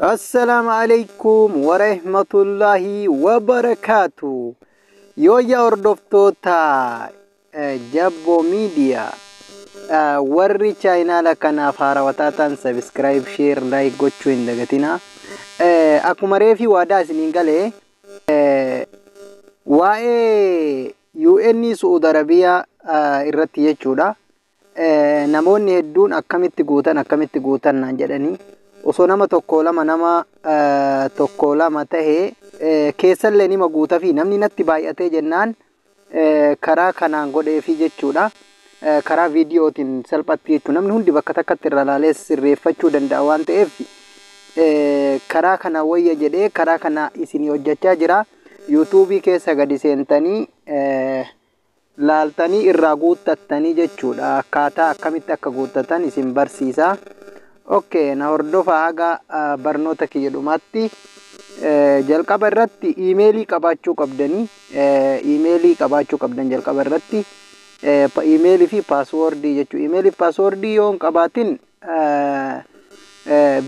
السلام عليكم ورحمة الله وبركاته. يا أردفتوتا جابو ميديا ورّي channel kana fara watatan subscribe share like gochuu hin dagatina. Akkuma reefi waadaa isiniin galee waa'ee UN Saudi Arabia irratti jechuudha. Namoonni hedduun akkamitti guutan naan jedhanii osoo nama tokko lama tahee keessallee nima guutaa fi namni natti baay'atee jennaan karaa kanaan godheefi jechuudha. Karaa viidiyootiin salphatti jechuudha. Namni hundi bakka takkatti irra ilaalee sirreeffachuu danda'a waan ta'eef karaa kana wayya jedhee karaa kana isin hojjechaa jira. YouTube keessa gadi seentanii laaltanii irraa guuttattanii jechuudha. Akkaataa akkamitti akka guuttatan isin barsiisa. Okay, na hordofaa haga barnoota kiyya dhumaatti jalqaba irratti emailii qabaachuu qabdanii jalqaba irratti emailii fi passwordii jechuudha. Emailii fi passwordii yoo hin qabaatin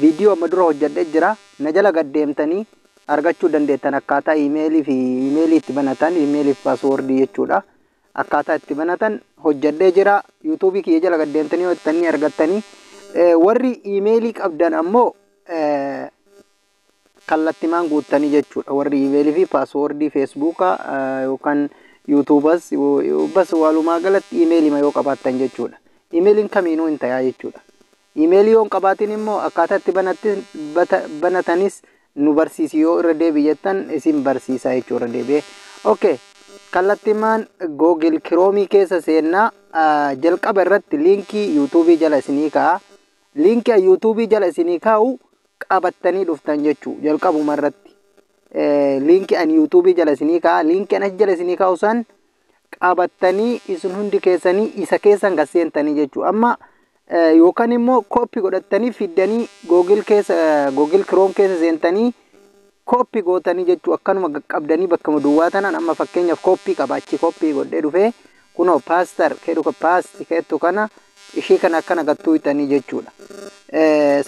viidiyoo amma dura hojjedhee jira. Na jala gaddeemtanii argachuu dandeettan akkaataa emailii itti banatan emailii fi passwordii jechuudha. Akkaataa itti banatan hojjedhee jira. YouTube kiyya jala gaddeemtanii hojjettanii argattanii warri emailii qabdan ammoo kallattimaan guuttanii jechuudha. Warri emailii fi passwordii Facebook yookaan YouTubers bas walumaa galatti emailii yoo qabaattan jechuudha. Emailiin kamiinuu hin ta'a jechuudha. Emailii yoo hin qabaatin immoo akkaataa itti banatanis nu barsiisi yoo irra deebi'ettan isin barsiisa jechuudha deebi'ee. Okay. Kallattimaan Google Chrome keessa seennaa jalqaba irratti linkii YouTube jala isinii kaa'a. Linkii YouTube jala isinii kaa'u qabattanii dhuftan jechuudha. Jalqabuma irratti linkii an YouTube jala isinii kaa'a. Linkii an jala isinii kaa'u san qabattanii isin hundi keessanii isa keessan gaseentanii jechuudha. Amma yookaan immoo copy godhattanii fiddanii Google Chrome keessa seentanii copy gootanii jechuudha. Akkanuma qabdanii bakka duwwaa tanaan amma fakkeenyaaf copy qabaachi copy godhee dhufee kunoo pastor kedhuka pasti kettu kana ishee kana akkana gattuuytanii jechuudha.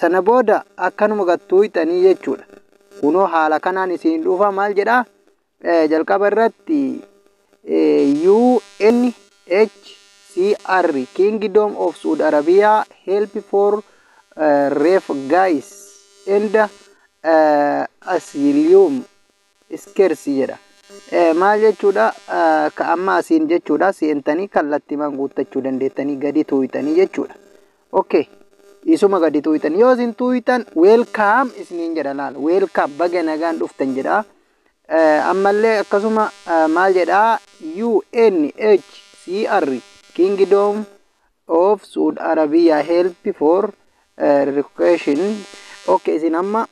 Sana booda akkanuma gattuuytanii jechuudha. Kunoo haala kanaan isin dhufa maal jedha jalqaba irratti UNHCR Kingdom of Saudi Arabia help for refugees and asylum seekers jedha. Maal jechuudha ka amma asiin jechuudha seentanii kallattimaan guuttachuu dandeettanii gadi tuuytanii jechuudha. Okay. Isuma gadi tuuytan yoo isin tuuytan welcome isiniin jedha laal welcome baga nagaan dhuftan jedha. Ammallee akkasuma maal jedha UNHCR Kingdom of Saudi Arabia help for relocation. Okay, isin amma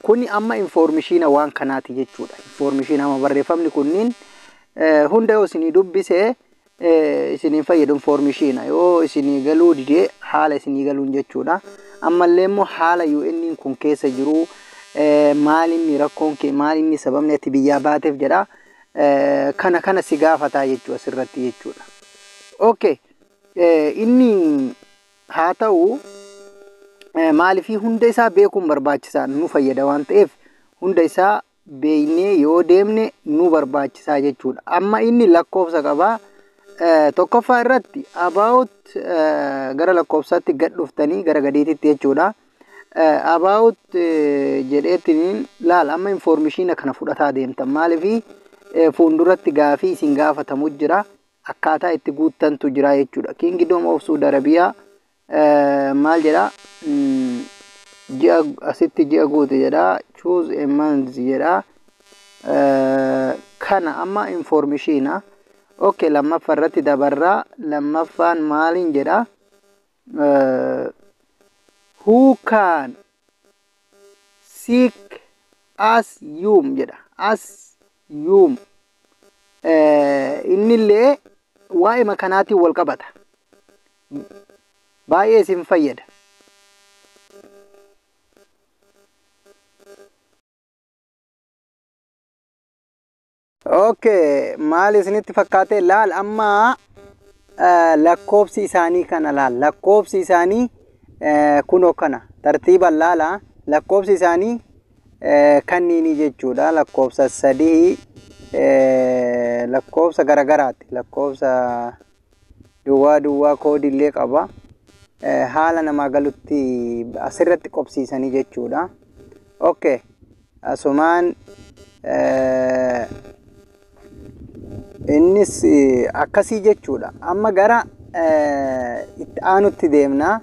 kuni amma information waan kanaati jechuudha. Information amma barreeffamni kunniin hunda yoo isinii dubbise isinii fayyadu information yoo isinii galuu didee haala isinii galuun jechuudha. Ammallee immoo haala UN kun keessa jiru maalinni rakkoon kee maalinni sababni ati biyyaa baateef jedha. Kana si gaafataa jechuudha asirratti jechuudha. Okay, inni haa ta'u maaliifii hunda isaa beekuun barbaachisaa nu fayyada waan ta'eef hunda isaa beeknee yoo deemne nu barbaachisaa jechuudha. Amma inni lakkoofsa qaba. Tokkoffaa irratti about gara lakkoofsaatti gad dhuftanii gara gadiititti jechuudha. About jedheetiin laal amma information kana fudhataa deemtan maaliifii fuulduratti gaafii isin gaafatamu jira akkaataa itti guuttantu jira jechuudha. Kingdom of Saudi Arabia maal jedha asitti ji'a guute jedha choose a month jedha kana amma information. Okay, lammaffaa irratti dabarraa lammaffaan maaliin jedha who can seek asylum jedha asylum innillee waa'ee makanaatiin wal qabata baay'ee isin fayyada. Okay, maal isinitti fakkaate laal amma lakkoofsi isaanii kana laal lakkoofsi isaanii kunoo kana tartiiban laala lakkoofsi isaanii kanniini jechuudha. Lakkoofsa sadii lakkoofsa garagaraati. Lakkoofsa duwwaa koodillee qaba. Haala namaa galutti asirratti qobsiisanii jechuudha. Okay. Asumaan innis akkasii jechuudha. Amma gara itti aanutti deemna.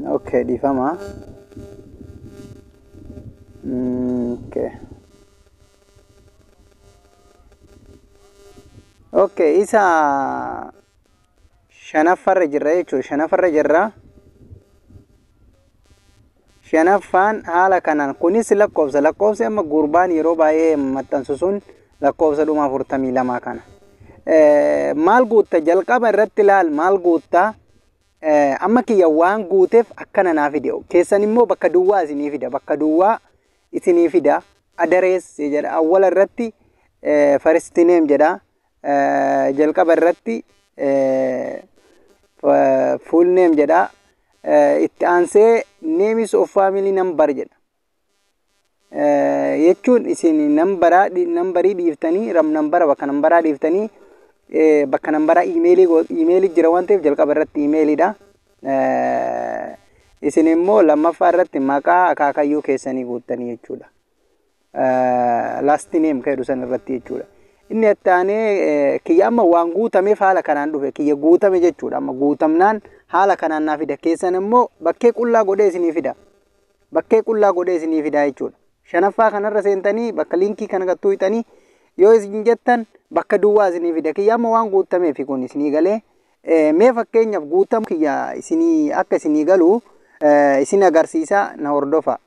Okay, difama. Okay. Okay, isa shanaffarra jirra jechuudha. Shanaffarra jirra. Shanaffaan haala kanaan kunis lakkoofsi amma gurbaan yeroo baay'ee maxxansu sun lakkoofsa dhuma 42 kana. Maal guutta jalqaba irratti ilaal maal guutta amma kiyya waan guuteef akkana naa fide. Keessan immoo bakka duwwaa isinii fida. Bakka duwwaa isinii fida. Address jedha awwala irratti first name jedha. Jalqaba irratti full name jedha. Itti aansee names of family number jedha. Jechuun isin nambarii dhiiftanii nambara bakka nambaraa dhiiftanii bakka nambaraa emailii jira waan ta'eef jalqaba irratti emailiidha. Isin immoo lammaffaa irratti maqaa akaakayyuu keessanii guuttanii jechuudha. Last name kan jedhu san irratti jechuudha. Inni itti aanee kiyya amma waan guutameef haala kanaan dhufe kiyya guutame jechuudha. Amma guutamnaan haala kanaan naa fida. Keessan immoo bakkee qullaa godhee isinii fida. Bakkee qullaa godhee isinii fida jechuudha. Shanaffaa kanarra seentanii bakka linkii kana gattuu hixanii yoo isin jettan bakka duwwaa isinii fida. Kiyya amma waan guutameef kun isinii galee mee fakkeenyaaf guutamu kiyya isinii akka isinii galu isin agarsiisa na hordofa.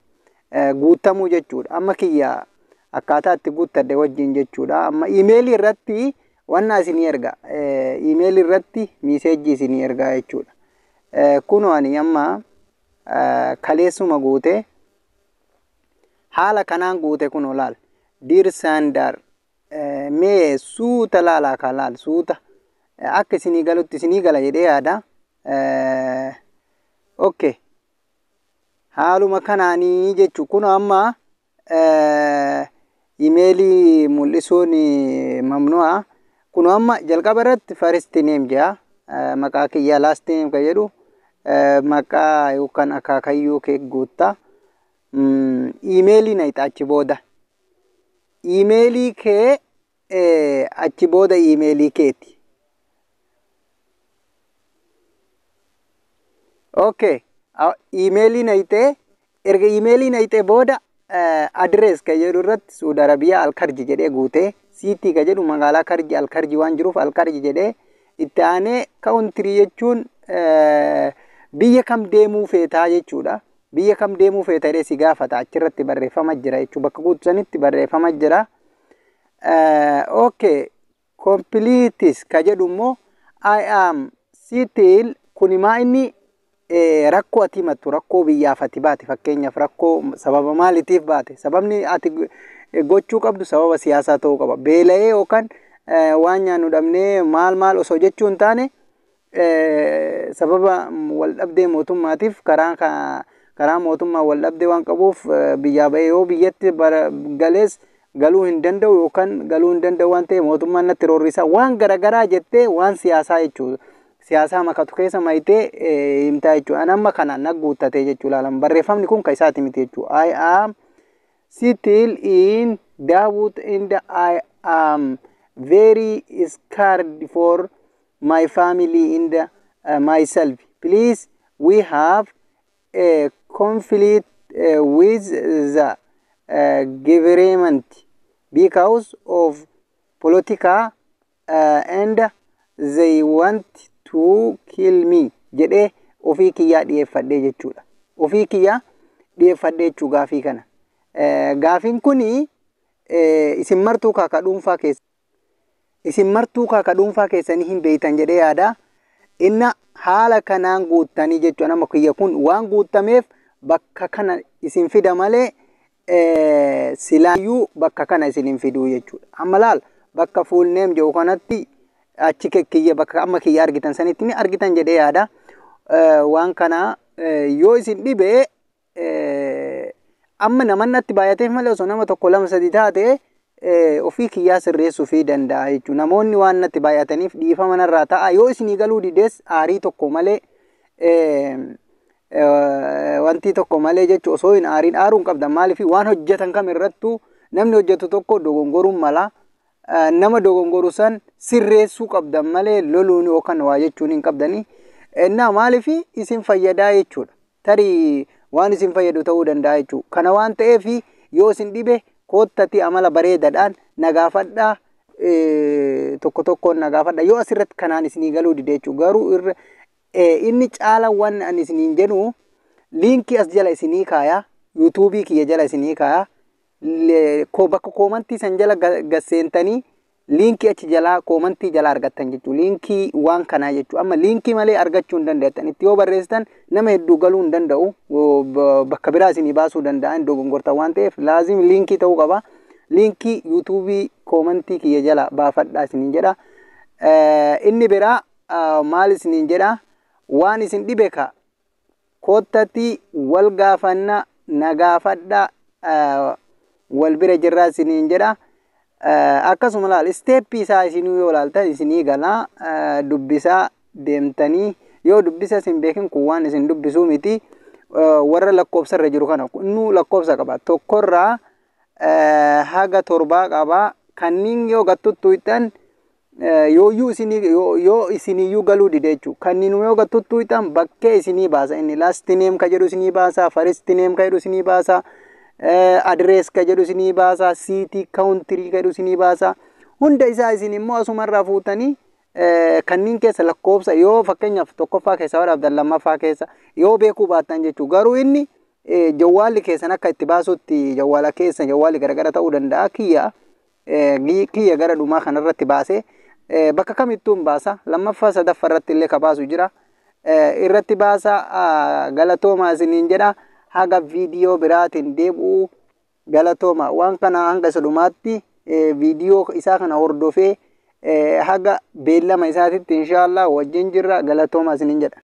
Guutamuu jechuudha. Amma kiyya akkaataa itti guuttadhe wajjin jechuudha. Amma emailii irratti wanna isinii erga. Emailii irratti message isinii erga jechuudha. Kunoo ani amma kaleessuma guute haala kanaan guute kunoo laal. Dear Sandar mee suuta laalaa kan laal suuta akka isinii galutti isinii gala jedhee yaada. Okay. Haaluma kanaanii jechuun kunoo amma emailii mul'isuun mamnu'a. Kunoo amma jalqaba irratti first name jedha. Maqaa kiyya last name kan jedhu maqaa yookaan akaakayyuu kee guutta. Emailii na itti achi booda. Emailii kee achi booda emailii keeti. Okay. Emailii na itee erga emailii na itee booda address kan jedhu irratti Saudi Arabiyaa Alkarji jedhee guute. City kan jedhu magaalaa Alkarji waan jiruuf Alkarji jedhee itti aanee country jechuun biyya kam deemuu feetaa jechuudha. Biyya kam deemuu feeta jedhee si gaafata. Achirratti barreeffama jira jechuudha. Bakka guutusanitti barreeffama jira. Okay. Completes kan jedhu immoo I am still kunimaa inni rakkoo ati himattu rakkoo biyyaaf ati baate fakkeenyaaf rakkoo sababa maaliitiif baate sababni ati gochuu qabdu sababa siyaasaa ta'uu qaba. Beela'ee yookaan waan nyaannu dhabnee maal osoo jechuu hin taane sababa wal dhabdee mootummaatiif karaa mootummaa wal dhabdee waan qabuuf biyyaa ba'ee yoo biyyatti galees galuu hin danda'u yookaan galuu hin danda'u waan ta'e mootummaan natti roorrisaa waan garagaraa jettee waan siyaasaa jechuudha. Siyaasaa makatu keessa mayitee himtaa jechuudha. Ani amma kana nagguuttatee jechuudha. Laalan barreeffamni kun kan isaati miti jechuudha. I am still in Dawood and I am very scared for my family and myself. Please, we have a conflict with the government because of political and they want to kill me jedhee ofii kiyyaa dhiyeeffadhee jechuudha. Ofii kiyyaa dhiyeeffadhee jechuu gaafii kana. Gaafiin kuni isin martuu kaaka dhuunfaa keessanii hin beeytan jedhee yaada. Inna haala kanaan guuttanii jechuudha. Nama kiyya kun waan guuttameef bakka kana isin fida malee silaayyuu bakka kana isin hin fiduu jechuudha. Amma laal bakka full name jedhu kanatti achi kiyya bakka amma kiyya argitan sanitti ni argitan jedhee yaada. Waan kana yoo isin dhibee amma namannatti baay'ateef malee osoo nama tokko lama sadi taate ofii kiyyaa sirreessuu fi danda'a jechuudha. Namoonni waan natti baay'ataniif dhiifama narraa ta'a. Yoo isinii galuu dides aarii tokko malee wanti tokko malee jechuudha. Osoo hin aariin aaruun qabdan maaliif waan hojjetan kamirrattuu namni hojjetu tokko dogongoruun mala. Nama dogongoru san sirreessuu qabdan malee loluun yookaan waa jechuun hin qabdanii. Innaa maaliif isin fayyadaa jechuudha. Tarii waan isin fayyadu ta'uu danda'a jechuudha. Kana waan ta'eef yoo isin dhibe koottati amala bareedaadhaan nagaafadhaa tokko tokkoon nagaafadha. Yoo asirratti kanaan isinii galuu dide jechuudha. Garuu inni caala waan ani isiniin jedhu liinkii as jala isinii kaaya. Yuutuubii kiyya jala isinii kaaya. Bakka koomantii san jala gasseentanii liinkii achi jalaa koomantii jala argattan jechuudha. Liinkii waan kanaa jechuudha. Amma liinkii malee argachuu hin dandeettan. Itti yoo barreessitan nama hedduu galuu hin danda'u. Bakka biraa isinii baasuu danda'an dogongortan waan ta'eef laazim liinkii ta'uu qaba. Liinkii yuutuubii koomantii kiyya jala baafadhaa isiniin jedha. Inni biraa maal isiniin jedha? Waan isin dhibe ka koottatti wal gaafanna nagaafadhaa wal bira jirraa isiniin jedha. Akkasuma laal steeppii isaa isinii yoo laaltan isinii gala dubbisaa deemtanii yoo dubbisa isin beekin kun waan isin dubbisuu miti warra lakkoofsarra jiru kana nu lakkoofsa qaba tokkorraa haga torbaa qaba kanniin yoo gattuttuutan yoo isiniyyuu galuu dide jechuudha. Kanniinuu yoo gattuttuutan bakkee isinii baasa inni laasti neem ka jedhu isinii baasa faristi neem ka jedhu isinii baasa. Adrees ka jedhu isinii baasa siitii kaawuntirii ka jedhu isinii baasa hunda isaa isin immoo asumarraa fuutanii kanniin keessa lakkoofsa yoo fakkeenyaaf tokkoffaa keessa waraabdan lammaffaa keessa yoo beekuu baattan jechuudha. Garuu inni jawwaalli keessan akka itti baasutti jawwaala keessa jawwaalli garagara ta'uu danda'a. Kiyya gara dhumaa kanarratti baase bakka kamittuun baasa lammaffaa sadaffaa irratti illee ka baasu jira irratti baasa galatoomaa isiniin jedha. Haga viidiyoo biraatiin deebi'u galatooma waan kana hanga isa dhumaatti viidiyoo isaa kana hordofee haga beellama isaatitti inshallah wajjin jirra galatooma isiniin jedha.